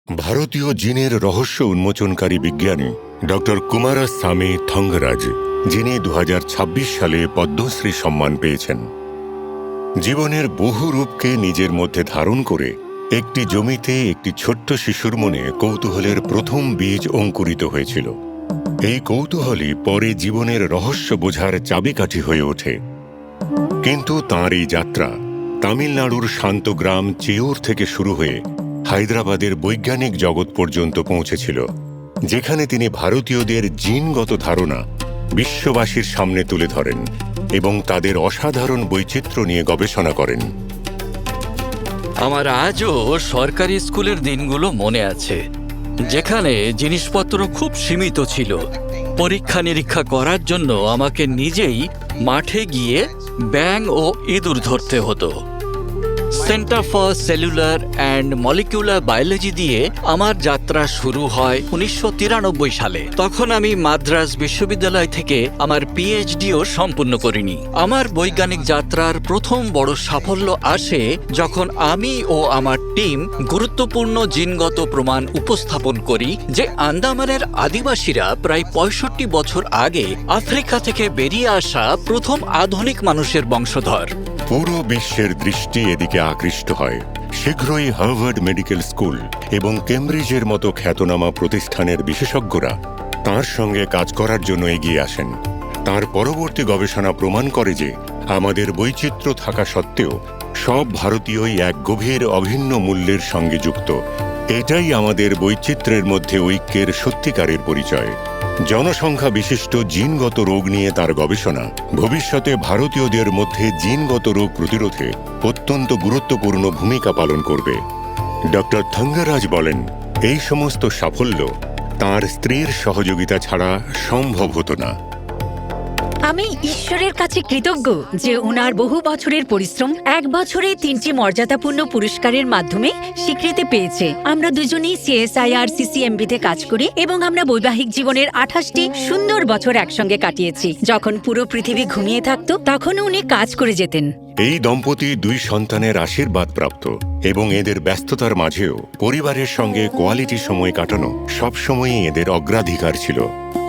ভারতীয় জিনের রহস্য উন্মোচনকারী বিজ্ঞানী ডক্টর কুমারাস্বামী থঙ্গরাজ, যিনি 2026 সালে পদ্মশ্রী সম্মান পেয়েছেন। জীবনের বহু রূপকে নিজের মধ্যে ধারণ করে একটি জমিতে একটি ছোট্ট শিশুর মনে কৌতূহলের প্রথম বীজ অঙ্কুরিত হয়েছিল। এই কৌতূহলই পরে জীবনের রহস্য বোঝার চাবিকাঠি হয়ে ওঠে। কিন্তু তাঁর এই যাত্রা তামিলনাড়ুর শান্ত গ্রাম চেয়ুর থেকে শুরু হয়ে হায়দ্রাবাদের বৈজ্ঞানিক জগৎ পর্যন্ত পৌঁছেছিল, যেখানে তিনি ভারতীয়দের জিনগত ধারণা বিশ্ববাসীর সামনে তুলে ধরেন এবং তাদের অসাধারণ বৈচিত্র্য নিয়ে গবেষণা করেন। আমার আজও সরকারি স্কুলের দিনগুলো মনে আছে, যেখানে জিনিসপত্র খুব সীমিত ছিল। পরীক্ষা নিরীক্ষা করার জন্য আমাকে নিজেই মাঠে গিয়ে ব্যাঙ ও ইঁদুর ধরতে হতো। Centre for cellular and molecular biology দিয়ে আমার যাত্রা শুরু হয় 1993 সালে। তখন আমি মাদ্রাজ বিশ্ববিদ্যালয় থেকে আমার পিএইচডিও সম্পূর্ণ করিনি। আমার বৈজ্ঞানিক যাত্রার প্রথম বড় সাফল্য আসে যখন আমি ও আমার টিম গুরুত্বপূর্ণ জিনগত প্রমাণ উপস্থাপন করি যে আন্দামানের আদিবাসীরা প্রায় 65 বছর আগে আফ্রিকা থেকে বেরিয়ে আসা প্রথম আধুনিক মানুষের বংশধর। পুরো বিশ্বের দৃষ্টি এদিকে আকৃষ্ট হয়। শীঘ্রই হার্ভার্ড মেডিকেল স্কুল এবং কেমব্রিজের মতো খ্যাতনামা প্রতিষ্ঠানের বিশেষজ্ঞরা তাঁর সঙ্গে কাজ করার জন্য এগিয়ে আসেন। তার পরবর্তী গবেষণা প্রমাণ করে যে আমাদের বৈচিত্র্য থাকা সত্ত্বেও সব ভারতীয়ই এক গভীর অভিন্ন মূল্যের সঙ্গে যুক্ত। এটাই আমাদের বৈচিত্র্যের মধ্যে ঐক্যের সত্যিকারের পরিচয়। জনসংখ্যা বিশিষ্ট জিনগত রোগ নিয়ে তার গবেষণা ভবিষ্যতে ভারতীয়দের মধ্যে জিনগত রোগ প্রতিরোধে অত্যন্ত গুরুত্বপূর্ণ ভূমিকা পালন করবে। ডক্টর থঙ্গরাজ বলেন, এই সমস্ত সাফল্য তাঁর স্ত্রীর সহযোগিতা ছাড়া সম্ভব হতো না। আমি ঈশ্বরের কাছে কৃতজ্ঞ যে ওনার বহু বছরের পরিশ্রম 1 বছরে 3টি মর্যাদাপূর্ণ পুরস্কারের মাধ্যমে স্বীকৃতি পেয়েছে। আমরা দুজনেই CSIR CCMB-তে কাজ করি এবং আমরা বৈবাহিক জীবনের 28টি সুন্দর বছর একসঙ্গে কাটিয়েছি। যখন পুরো পৃথিবী ঘুমিয়ে থাকত তখনও উনি কাজ করে যেতেন। এই দম্পতি 2 সন্তানের আশীর্বাদ প্রাপ্ত এবং এদের ব্যস্ততার মাঝেও পরিবারের সঙ্গে কোয়ালিটি সময় কাটানো সবসময়ই এদের অগ্রাধিকার ছিল।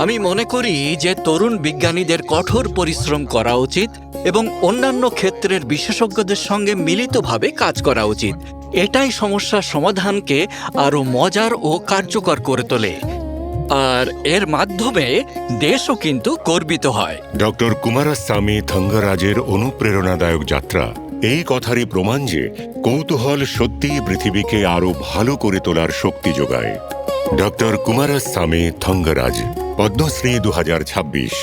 আমি মনে করি যে তরুণ বিজ্ঞানীদের কঠোর পরিশ্রম করা উচিত এবং অন্যান্য ক্ষেত্রের বিশেষজ্ঞদের সঙ্গে মিলিতভাবে কাজ করা উচিত। এটাই সমস্যার সমাধানকে আরও মজার ও কার্যকর করে তোলে, আর এর মাধ্যমে দেশও কিন্তু গর্বিত হয়। ডক্টর কুমারাস্বামী থঙ্গরাজের অনুপ্রেরণাদায়ক যাত্রা এই কথারই প্রমাণ যে কৌতূহল সত্যিই পৃথিবীকে আরও ভালো করে তোলার শক্তি যোগায়। ডক্টর কুমারাস্বামী থঙ্গরাজ, পদ্মশ্রী 2026।